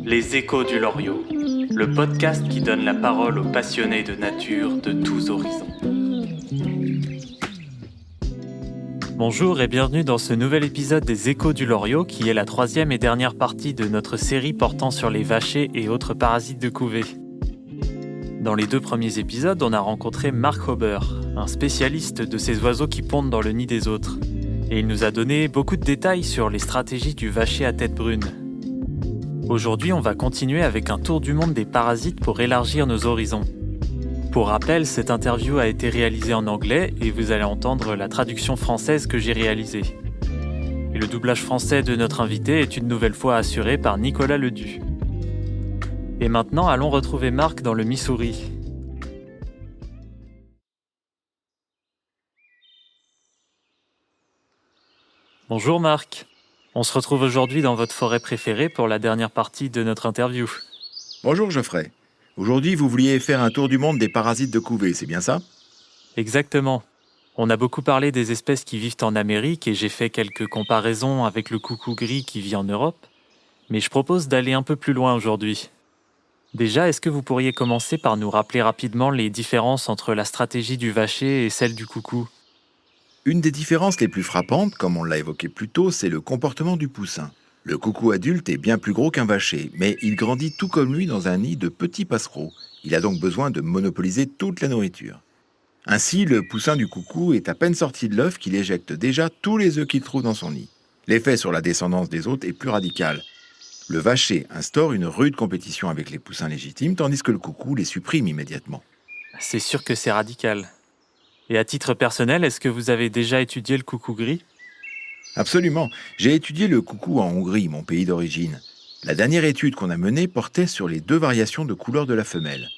Les Échos du Loriot, le podcast qui donne la parole aux passionnés de nature de tous horizons. Bonjour et bienvenue dans ce nouvel épisode des Échos du Loriot qui est la troisième et dernière partie de notre série portant sur les vachers et autres parasites de couvée. Dans les deux premiers épisodes, on a rencontré Mark Hauber, un spécialiste de ces oiseaux qui pondent dans le nid des autres. Et il nous a donné beaucoup de détails sur les stratégies du vacher à tête brune. Aujourd'hui, on va continuer avec un tour du monde des parasites pour élargir nos horizons. Pour rappel, cette interview a été réalisée en anglais et vous allez entendre la traduction française que j'ai réalisée. Et le doublage français de notre invité est une nouvelle fois assuré par Nicolas Ledu. Et maintenant, allons retrouver Mark dans le Missouri. Bonjour Mark. On se retrouve aujourd'hui dans votre forêt préférée pour la dernière partie de notre interview. Bonjour Geoffrey. Aujourd'hui, vous vouliez faire un tour du monde des parasites de couvée, c'est bien ça? Exactement. On a beaucoup parlé des espèces qui vivent en Amérique et j'ai fait quelques comparaisons avec le coucou gris qui vit en Europe. Mais je propose d'aller un peu plus loin aujourd'hui. Déjà, est-ce que vous pourriez commencer par nous rappeler rapidement les différences entre la stratégie du vacher et celle du coucou ? Une des différences les plus frappantes, comme on l'a évoqué plus tôt, c'est le comportement du poussin. Le coucou adulte est bien plus gros qu'un vacher, mais il grandit tout comme lui dans un nid de petits passereaux. Il a donc besoin de monopoliser toute la nourriture. Ainsi, le poussin du coucou est à peine sorti de l'œuf qu'il éjecte déjà tous les œufs qu'il trouve dans son nid. L'effet sur la descendance des hôtes est plus radical. Le vacher instaure une rude compétition avec les poussins légitimes, tandis que le coucou les supprime immédiatement. C'est sûr que c'est radical. Et à titre personnel, est-ce que vous avez déjà étudié le coucou gris ? Absolument. J'ai étudié le coucou en Hongrie, mon pays d'origine. La dernière étude qu'on a menée portait sur les deux variations de couleur de la femelle.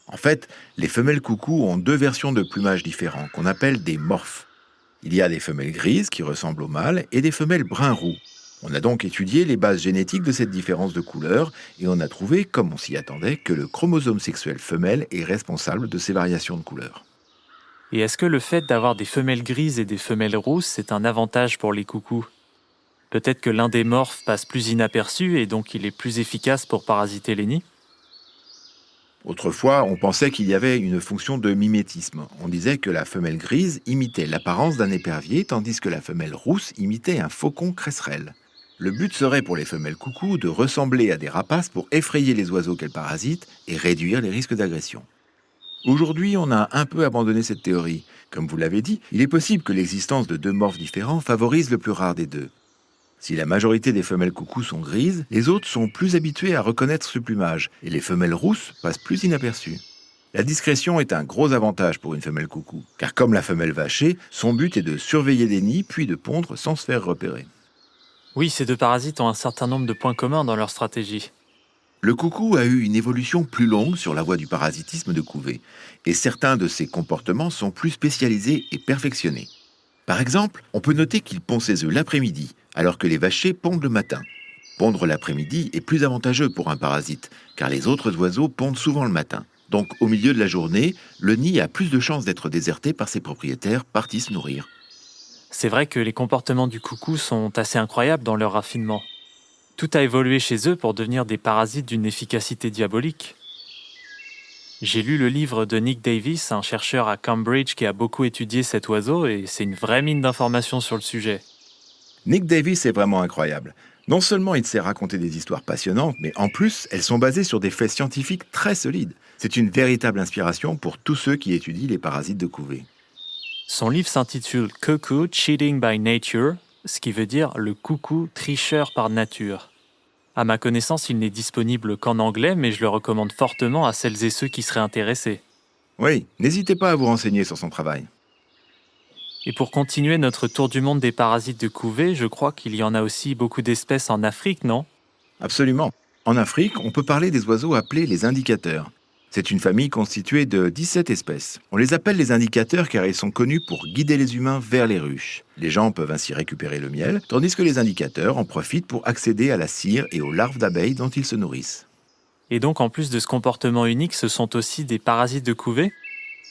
En fait, les femelles coucou ont deux versions de plumage différents, qu'on appelle des morphes. Il y a des femelles grises qui ressemblent aux mâles et des femelles brun-roux. On a donc étudié les bases génétiques de cette différence de couleur et on a trouvé, comme on s'y attendait, que le chromosome sexuel femelle est responsable de ces variations de couleur. Et est-ce que le fait d'avoir des femelles grises et des femelles rousses, c'est un avantage pour les coucous ? Peut-être que l'un des morphes passe plus inaperçu et donc il est plus efficace pour parasiter les nids ? Autrefois, on pensait qu'il y avait une fonction de mimétisme. On disait que la femelle grise imitait l'apparence d'un épervier, tandis que la femelle rousse imitait un faucon cresserelle. Le but serait pour les femelles coucou de ressembler à des rapaces pour effrayer les oiseaux qu'elles parasitent et réduire les risques d'agression. Aujourd'hui, on a un peu abandonné cette théorie. Comme vous l'avez dit, il est possible que l'existence de deux morphes différents favorise le plus rare des deux. Si la majorité des femelles coucou sont grises, les autres sont plus habituées à reconnaître ce plumage, et les femelles rousses passent plus inaperçues. La discrétion est un gros avantage pour une femelle coucou, car comme la femelle vachée, son but est de surveiller des nids puis de pondre sans se faire repérer. Oui, ces deux parasites ont un certain nombre de points communs dans leur stratégie. Le coucou a eu une évolution plus longue sur la voie du parasitisme de couvée, et certains de ses comportements sont plus spécialisés et perfectionnés. Par exemple, on peut noter qu'il pond ses œufs l'après-midi, alors que les vachers pondent le matin. Pondre l'après-midi est plus avantageux pour un parasite, car les autres oiseaux pondent souvent le matin. Donc, au milieu de la journée, le nid a plus de chances d'être déserté par ses propriétaires partis se nourrir. C'est vrai que les comportements du coucou sont assez incroyables dans leur raffinement. Tout a évolué chez eux pour devenir des parasites d'une efficacité diabolique. J'ai lu le livre de Nick Davis, un chercheur à Cambridge qui a beaucoup étudié cet oiseau et c'est une vraie mine d'informations sur le sujet. Nick Davis est vraiment incroyable. Non seulement il sait raconter des histoires passionnantes, mais en plus, elles sont basées sur des faits scientifiques très solides. C'est une véritable inspiration pour tous ceux qui étudient les parasites de couvée. Son livre s'intitule « Cuckoo Cheating by Nature », ce qui veut dire « le coucou tricheur par nature ». À ma connaissance, il n'est disponible qu'en anglais, mais je le recommande fortement à celles et ceux qui seraient intéressés. Oui, n'hésitez pas à vous renseigner sur son travail. Et pour continuer notre tour du monde des parasites de couvée, je crois qu'il y en a aussi beaucoup d'espèces en Afrique, non ? Absolument. En Afrique, on peut parler des oiseaux appelés les indicateurs. C'est une famille constituée de 17 espèces. On les appelle les indicateurs car ils sont connus pour guider les humains vers les ruches. Les gens peuvent ainsi récupérer le miel, tandis que les indicateurs en profitent pour accéder à la cire et aux larves d'abeilles dont ils se nourrissent. Et donc, en plus de ce comportement unique, ce sont aussi des parasites de couvée ?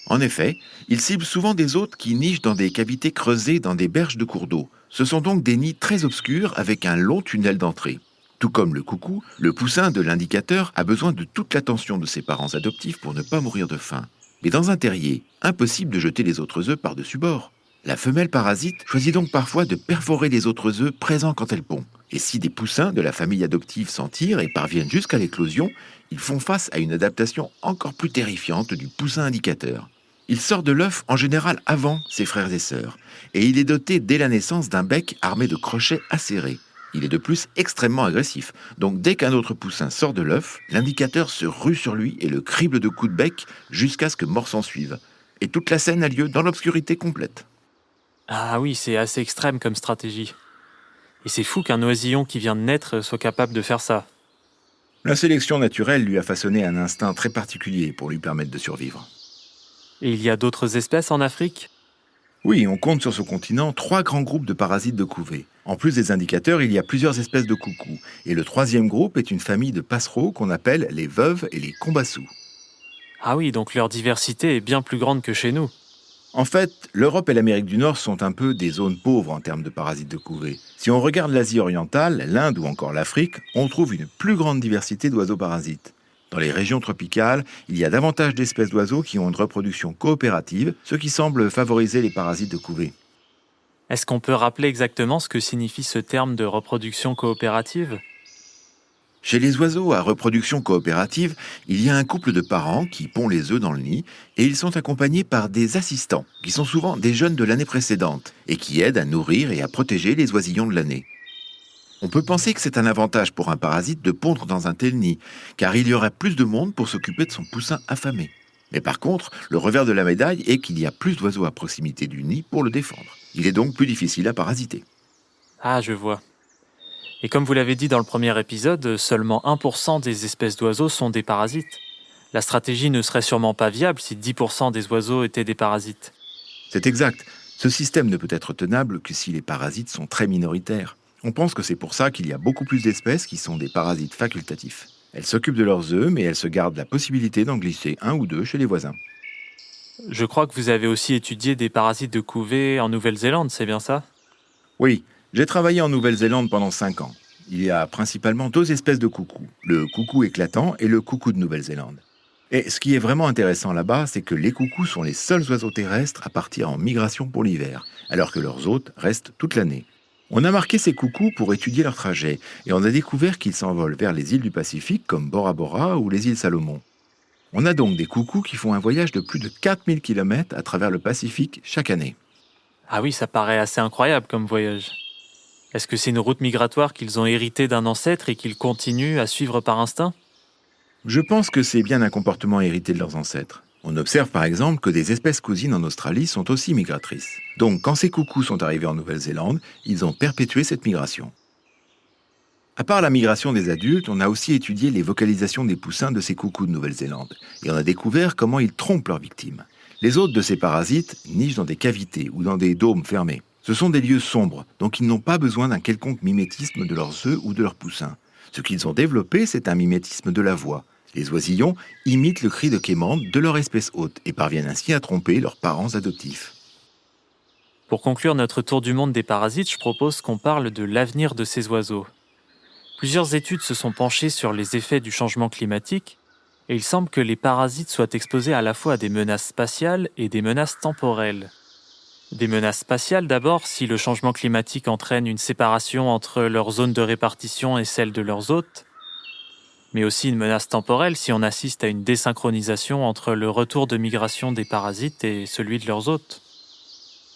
En effet, ils ciblent souvent des hôtes qui nichent dans des cavités creusées dans des berges de cours d'eau. Ce sont donc des nids très obscurs avec un long tunnel d'entrée. Tout comme le coucou, le poussin de l'indicateur a besoin de toute l'attention de ses parents adoptifs pour ne pas mourir de faim. Mais dans un terrier, impossible de jeter les autres œufs par-dessus bord. La femelle parasite choisit donc parfois de perforer les autres œufs présents quand elle pond. Et si des poussins de la famille adoptive s'en tirent et parviennent jusqu'à l'éclosion, ils font face à une adaptation encore plus terrifiante du poussin indicateur. Il sort de l'œuf en général avant ses frères et sœurs, et il est doté dès la naissance d'un bec armé de crochets acérés. Il est de plus extrêmement agressif, donc dès qu'un autre poussin sort de l'œuf, l'indicateur se rue sur lui et le crible de coups de bec jusqu'à ce que mort s'en suive. Et toute la scène a lieu dans l'obscurité complète. Ah oui, c'est assez extrême comme stratégie. Et c'est fou qu'un oisillon qui vient de naître soit capable de faire ça. La sélection naturelle lui a façonné un instinct très particulier pour lui permettre de survivre. Et il y a d'autres espèces en Afrique ? Oui, on compte sur ce continent 3 grands groupes de parasites de couvée. En plus des indicateurs, il y a plusieurs espèces de coucous. Et le 3e groupe est une famille de passereaux qu'on appelle les veuves et les combassous. Ah oui, donc leur diversité est bien plus grande que chez nous. En fait, l'Europe et l'Amérique du Nord sont un peu des zones pauvres en termes de parasites de couvée. Si on regarde l'Asie orientale, l'Inde ou encore l'Afrique, on trouve une plus grande diversité d'oiseaux parasites. Dans les régions tropicales, il y a davantage d'espèces d'oiseaux qui ont une reproduction coopérative, ce qui semble favoriser les parasites de couvée. Est-ce qu'on peut rappeler exactement ce que signifie ce terme de reproduction coopérative ? Chez les oiseaux à reproduction coopérative, il y a un couple de parents qui pond les œufs dans le nid et ils sont accompagnés par des assistants, qui sont souvent des jeunes de l'année précédente et qui aident à nourrir et à protéger les oisillons de l'année. On peut penser que c'est un avantage pour un parasite de pondre dans un tel nid, car il y aura plus de monde pour s'occuper de son poussin affamé. Mais par contre, le revers de la médaille est qu'il y a plus d'oiseaux à proximité du nid pour le défendre. Il est donc plus difficile à parasiter. Ah, je vois. Et comme vous l'avez dit dans le premier épisode, seulement 1% des espèces d'oiseaux sont des parasites. La stratégie ne serait sûrement pas viable si 10% des oiseaux étaient des parasites. C'est exact. Ce système ne peut être tenable que si les parasites sont très minoritaires. On pense que c'est pour ça qu'il y a beaucoup plus d'espèces qui sont des parasites facultatifs. Elles s'occupent de leurs œufs, mais elles se gardent la possibilité d'en glisser 1 ou 2 chez les voisins. Je crois que vous avez aussi étudié des parasites de couvée en Nouvelle-Zélande, c'est bien ça ? Oui, j'ai travaillé en Nouvelle-Zélande pendant 5 ans. Il y a principalement 2 espèces de coucous, le coucou éclatant et le coucou de Nouvelle-Zélande. Et ce qui est vraiment intéressant là-bas, c'est que les coucous sont les seuls oiseaux terrestres à partir en migration pour l'hiver, alors que leurs hôtes restent toute l'année. On a marqué ces coucous pour étudier leur trajet, et on a découvert qu'ils s'envolent vers les îles du Pacifique comme Bora Bora ou les îles Salomon. On a donc des coucous qui font un voyage de plus de 4000 km à travers le Pacifique chaque année. Ah oui, ça paraît assez incroyable comme voyage. Est-ce que c'est une route migratoire qu'ils ont héritée d'un ancêtre et qu'ils continuent à suivre par instinct ? Je pense que c'est bien un comportement hérité de leurs ancêtres. On observe par exemple que des espèces cousines en Australie sont aussi migratrices. Donc quand ces coucous sont arrivés en Nouvelle-Zélande, ils ont perpétué cette migration. À part la migration des adultes, on a aussi étudié les vocalisations des poussins de ces coucous de Nouvelle-Zélande. Et on a découvert comment ils trompent leurs victimes. Les hôtes de ces parasites nichent dans des cavités ou dans des dômes fermés. Ce sont des lieux sombres, donc ils n'ont pas besoin d'un quelconque mimétisme de leurs œufs ou de leurs poussins. Ce qu'ils ont développé, c'est un mimétisme de la voix. Les oisillons imitent le cri de quémande de leur espèce hôte et parviennent ainsi à tromper leurs parents adoptifs. Pour conclure notre tour du monde des parasites, je propose qu'on parle de l'avenir de ces oiseaux. Plusieurs études se sont penchées sur les effets du changement climatique, et il semble que les parasites soient exposés à la fois à des menaces spatiales et des menaces temporelles. Des menaces spatiales d'abord, si le changement climatique entraîne une séparation entre leur zone de répartition et celle de leurs hôtes, mais aussi une menace temporelle si on assiste à une désynchronisation entre le retour de migration des parasites et celui de leurs hôtes.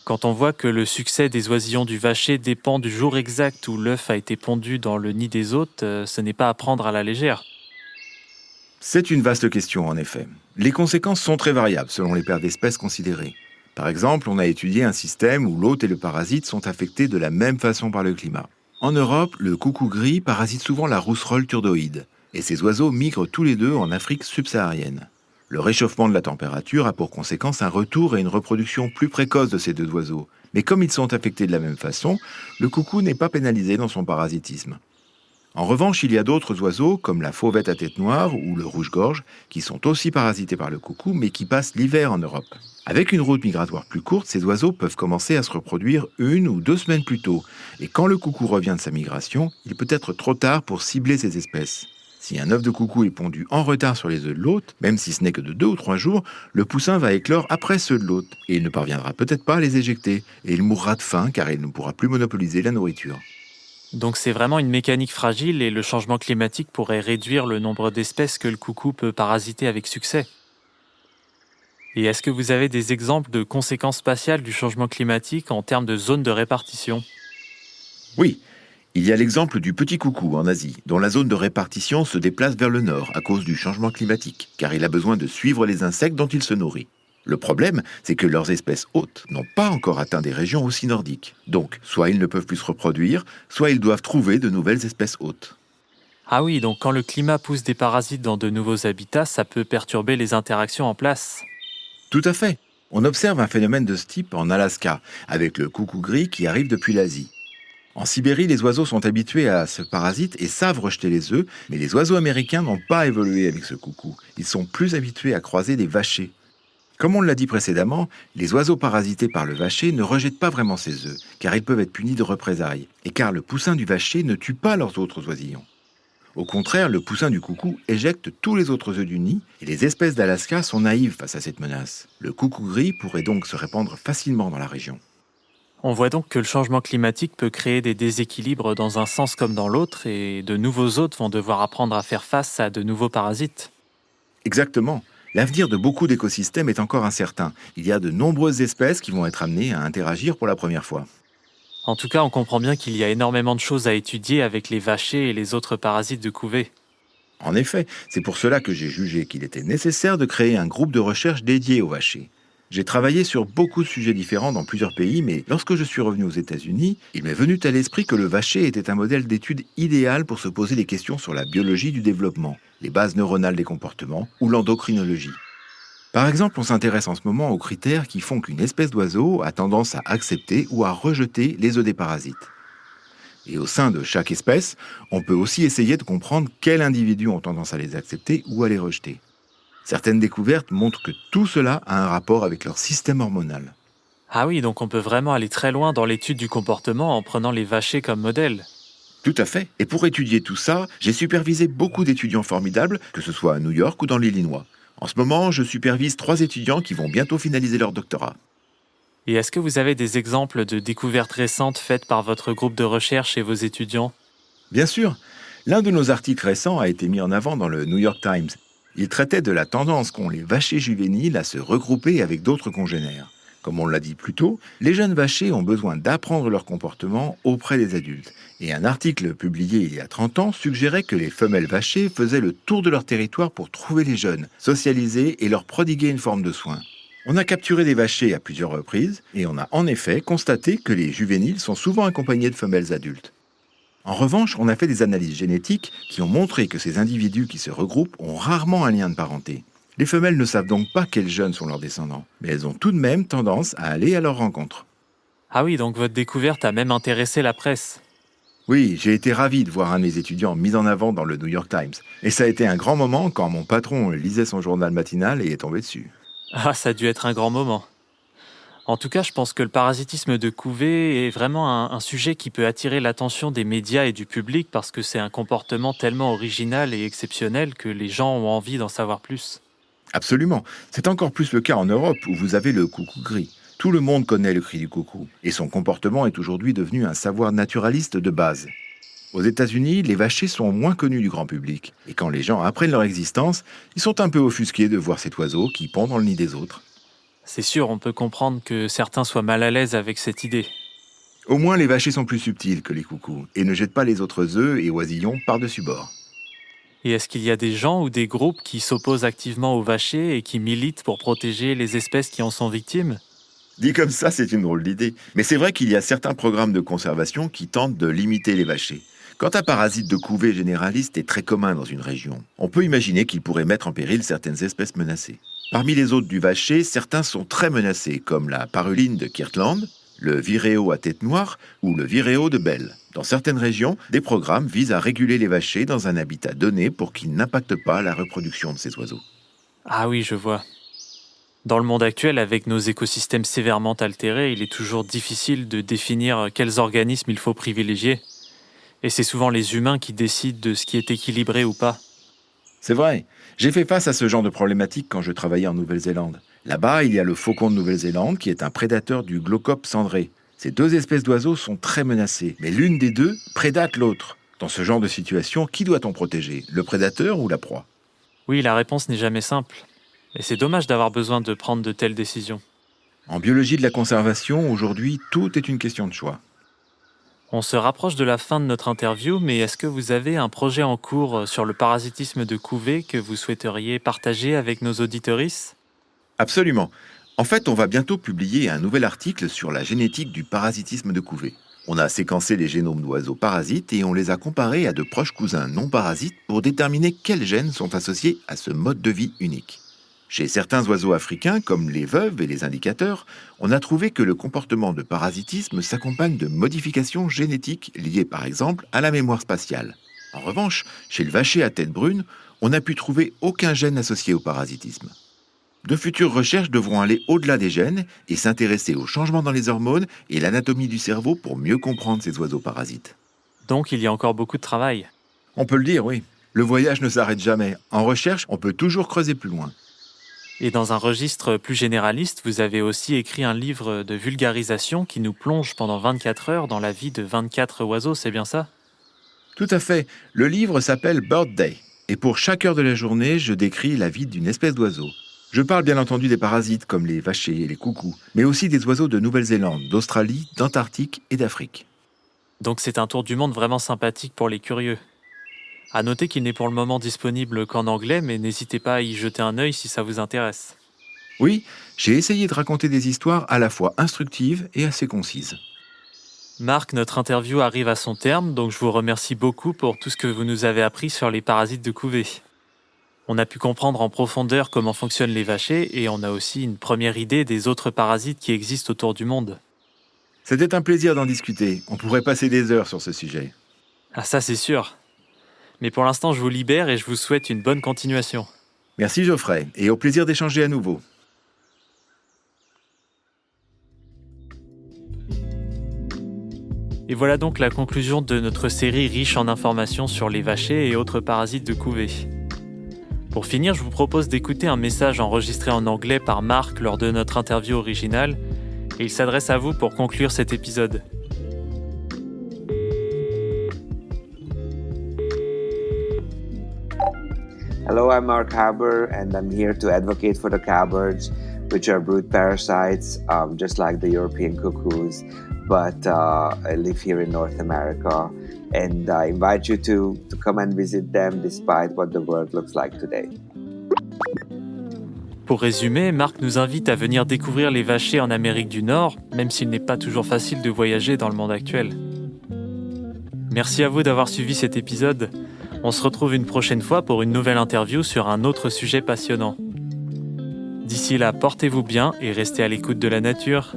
Quand on voit que le succès des oisillons du vacher dépend du jour exact où l'œuf a été pondu dans le nid des hôtes, ce n'est pas à prendre à la légère. C'est une vaste question en effet. Les conséquences sont très variables selon les paires d'espèces considérées. Par exemple, on a étudié un système où l'hôte et le parasite sont affectés de la même façon par le climat. En Europe, le coucou gris parasite souvent la rousserolle turdoïde. Et ces oiseaux migrent tous les deux en Afrique subsaharienne. Le réchauffement de la température a pour conséquence un retour et une reproduction plus précoce de ces 2 oiseaux. Mais comme ils sont affectés de la même façon, le coucou n'est pas pénalisé dans son parasitisme. En revanche, il y a d'autres oiseaux, comme la fauvette à tête noire ou le rouge-gorge, qui sont aussi parasités par le coucou, mais qui passent l'hiver en Europe. Avec une route migratoire plus courte, ces oiseaux peuvent commencer à se reproduire 1 ou 2 semaines plus tôt. Et quand le coucou revient de sa migration, il peut être trop tard pour cibler ces espèces. Si un œuf de coucou est pondu en retard sur les œufs de l'hôte, même si ce n'est que de 2 ou 3 jours, le poussin va éclore après ceux de l'hôte, et il ne parviendra peut-être pas à les éjecter, et il mourra de faim car il ne pourra plus monopoliser la nourriture. Donc c'est vraiment une mécanique fragile et le changement climatique pourrait réduire le nombre d'espèces que le coucou peut parasiter avec succès. Et est-ce que vous avez des exemples de conséquences spatiales du changement climatique en termes de zones de répartition ? Oui, il y a l'exemple du petit coucou en Asie, dont la zone de répartition se déplace vers le nord à cause du changement climatique, car il a besoin de suivre les insectes dont il se nourrit. Le problème, c'est que leurs espèces hôtes n'ont pas encore atteint des régions aussi nordiques. Donc, soit ils ne peuvent plus se reproduire, soit ils doivent trouver de nouvelles espèces hôtes. Ah oui, donc quand le climat pousse des parasites dans de nouveaux habitats, ça peut perturber les interactions en place. Tout à fait. On observe un phénomène de ce type en Alaska, avec le coucou gris qui arrive depuis l'Asie. En Sibérie, les oiseaux sont habitués à ce parasite et savent rejeter les œufs, mais les oiseaux américains n'ont pas évolué avec ce coucou. Ils sont plus habitués à croiser des vachers. Comme on l'a dit précédemment, les oiseaux parasités par le vacher ne rejettent pas vraiment ces œufs, car ils peuvent être punis de représailles, et car le poussin du vacher ne tue pas leurs autres oisillons. Au contraire, le poussin du coucou éjecte tous les autres œufs du nid, et les espèces d'Alaska sont naïves face à cette menace. Le coucou gris pourrait donc se répandre facilement dans la région. On voit donc que le changement climatique peut créer des déséquilibres dans un sens comme dans l'autre, et de nouveaux hôtes vont devoir apprendre à faire face à de nouveaux parasites. Exactement. L'avenir de beaucoup d'écosystèmes est encore incertain. Il y a de nombreuses espèces qui vont être amenées à interagir pour la première fois. En tout cas, on comprend bien qu'il y a énormément de choses à étudier avec les vachers et les autres parasites de couvée. En effet, c'est pour cela que j'ai jugé qu'il était nécessaire de créer un groupe de recherche dédié aux vachers. J'ai travaillé sur beaucoup de sujets différents dans plusieurs pays, mais lorsque je suis revenu aux États-Unis, il m'est venu à l'esprit que le vacher était un modèle d'étude idéal pour se poser des questions sur la biologie du développement, les bases neuronales des comportements ou l'endocrinologie. Par exemple, on s'intéresse en ce moment aux critères qui font qu'une espèce d'oiseau a tendance à accepter ou à rejeter les œufs des parasites. Et au sein de chaque espèce, on peut aussi essayer de comprendre quels individus ont tendance à les accepter ou à les rejeter. Certaines découvertes montrent que tout cela a un rapport avec leur système hormonal. Ah oui, donc on peut vraiment aller très loin dans l'étude du comportement en prenant les vachers comme modèle. Tout à fait. Et pour étudier tout ça, j'ai supervisé beaucoup d'étudiants formidables, que ce soit à New York ou dans l'Illinois. En ce moment, je supervise 3 étudiants qui vont bientôt finaliser leur doctorat. Et est-ce que vous avez des exemples de découvertes récentes faites par votre groupe de recherche et vos étudiants ? Bien sûr, l'un de nos articles récents a été mis en avant dans le New York Times. Il traitait de la tendance qu'ont les vachers juvéniles à se regrouper avec d'autres congénères. Comme on l'a dit plus tôt, les jeunes vachers ont besoin d'apprendre leur comportement auprès des adultes. Et un article publié il y a 30 ans suggérait que les femelles vachers faisaient le tour de leur territoire pour trouver les jeunes, socialiser et leur prodiguer une forme de soin. On a capturé des vachers à plusieurs reprises et on a en effet constaté que les juvéniles sont souvent accompagnés de femelles adultes. En revanche, on a fait des analyses génétiques qui ont montré que ces individus qui se regroupent ont rarement un lien de parenté. Les femelles ne savent donc pas quels jeunes sont leurs descendants, mais elles ont tout de même tendance à aller à leur rencontre. Ah oui, donc votre découverte a même intéressé la presse. Oui, j'ai été ravi de voir un de mes étudiants mis en avant dans le New York Times. Et ça a été un grand moment quand mon patron lisait son journal matinal et est tombé dessus. Ah, ça a dû être un grand moment. En tout cas, je pense que le parasitisme de couvée est vraiment un sujet qui peut attirer l'attention des médias et du public parce que c'est un comportement tellement original et exceptionnel que les gens ont envie d'en savoir plus. Absolument. C'est encore plus le cas en Europe où vous avez le coucou gris. Tout le monde connaît le cri du coucou et son comportement est aujourd'hui devenu un savoir naturaliste de base. Aux États-Unis, les vachers sont moins connus du grand public et quand les gens apprennent leur existence, ils sont un peu offusqués de voir cet oiseau qui pond dans le nid des autres. C'est sûr, on peut comprendre que certains soient mal à l'aise avec cette idée. Au moins, les vachers sont plus subtils que les coucous et ne jettent pas les autres œufs et oisillons par-dessus bord. Et est-ce qu'il y a des gens ou des groupes qui s'opposent activement aux vachers et qui militent pour protéger les espèces qui en sont victimes ? Dit comme ça, c'est une drôle d'idée. Mais c'est vrai qu'il y a certains programmes de conservation qui tentent de limiter les vachers. Quand un parasite de couvée généraliste est très commun dans une région, on peut imaginer qu'il pourrait mettre en péril certaines espèces menacées. Parmi les hôtes du vacher, certains sont très menacés, comme la paruline de Kirtland, le viréo à tête noire ou le viréo de Bell. Dans certaines régions, des programmes visent à réguler les vachers dans un habitat donné pour qu'ils n'impactent pas la reproduction de ces oiseaux. Ah oui, je vois. Dans le monde actuel, avec nos écosystèmes sévèrement altérés, il est toujours difficile de définir quels organismes il faut privilégier. Et c'est souvent les humains qui décident de ce qui est équilibré ou pas. C'est vrai, j'ai fait face à ce genre de problématique quand je travaillais en Nouvelle-Zélande. Là-bas, il y a le faucon de Nouvelle-Zélande qui est un prédateur du glaucope cendré. Ces deux espèces d'oiseaux sont très menacées, mais l'une des deux prédate l'autre. Dans ce genre de situation, qui doit-on protéger, le prédateur ou la proie ? Oui, la réponse n'est jamais simple. Et c'est dommage d'avoir besoin de prendre de telles décisions. En biologie de la conservation, aujourd'hui, tout est une question de choix. On se rapproche de la fin de notre interview, mais est-ce que vous avez un projet en cours sur le parasitisme de couvée que vous souhaiteriez partager avec nos auditorices ? Absolument. En fait, on va bientôt publier un nouvel article sur la génétique du parasitisme de couvée. On a séquencé les génomes d'oiseaux parasites et on les a comparés à de proches cousins non parasites pour déterminer quels gènes sont associés à ce mode de vie unique. Chez certains oiseaux africains, comme les veuves et les indicateurs, on a trouvé que le comportement de parasitisme s'accompagne de modifications génétiques liées par exemple à la mémoire spatiale. En revanche, chez le vacher à tête brune, on n'a pu trouver aucun gène associé au parasitisme. De futures recherches devront aller au-delà des gènes et s'intéresser aux changements dans les hormones et l'anatomie du cerveau pour mieux comprendre ces oiseaux parasites. Donc il y a encore beaucoup de travail. On peut le dire, oui. Le voyage ne s'arrête jamais. En recherche, on peut toujours creuser plus loin. Et dans un registre plus généraliste, vous avez aussi écrit un livre de vulgarisation qui nous plonge pendant 24 heures dans la vie de 24 oiseaux, c'est bien ça ? Tout à fait. Le livre s'appelle Bird Day. Et pour chaque heure de la journée, je décris la vie d'une espèce d'oiseau. Je parle bien entendu des parasites comme les vachers et les coucous, mais aussi des oiseaux de Nouvelle-Zélande, d'Australie, d'Antarctique et d'Afrique. Donc c'est un tour du monde vraiment sympathique pour les curieux. À noter qu'il n'est pour le moment disponible qu'en anglais, mais n'hésitez pas à y jeter un œil si ça vous intéresse. Oui, j'ai essayé de raconter des histoires à la fois instructives et assez concises. Marc, notre interview arrive à son terme, donc je vous remercie beaucoup pour tout ce que vous nous avez appris sur les parasites de couvée. On a pu comprendre en profondeur comment fonctionnent les vachers et on a aussi une première idée des autres parasites qui existent autour du monde. C'était un plaisir d'en discuter. On pourrait passer des heures sur ce sujet. Ah ça c'est sûr. Mais pour l'instant je vous libère et je vous souhaite une bonne continuation. Merci Geoffrey, et au plaisir d'échanger à nouveau. Et voilà donc la conclusion de notre série riche en informations sur les vachers et autres parasites de couvée. Pour finir, je vous propose d'écouter un message enregistré en anglais par Marc lors de notre interview originale, et il s'adresse à vous pour conclure cet épisode. Hello, I'm Mark Haber, and I'm here to advocate for the cowbirds, which are brood parasites, just like the European cuckoos, but I live here in North America, and I invite you to come and visit them despite what the world looks like today. Pour résumer, Marc nous invite à venir découvrir les vachers en Amérique du Nord, même s'il n'est pas toujours facile de voyager dans le monde actuel. Merci à vous d'avoir suivi cet épisode. On se retrouve une prochaine fois pour une nouvelle interview sur un autre sujet passionnant. D'ici là, portez-vous bien et restez à l'écoute de la nature.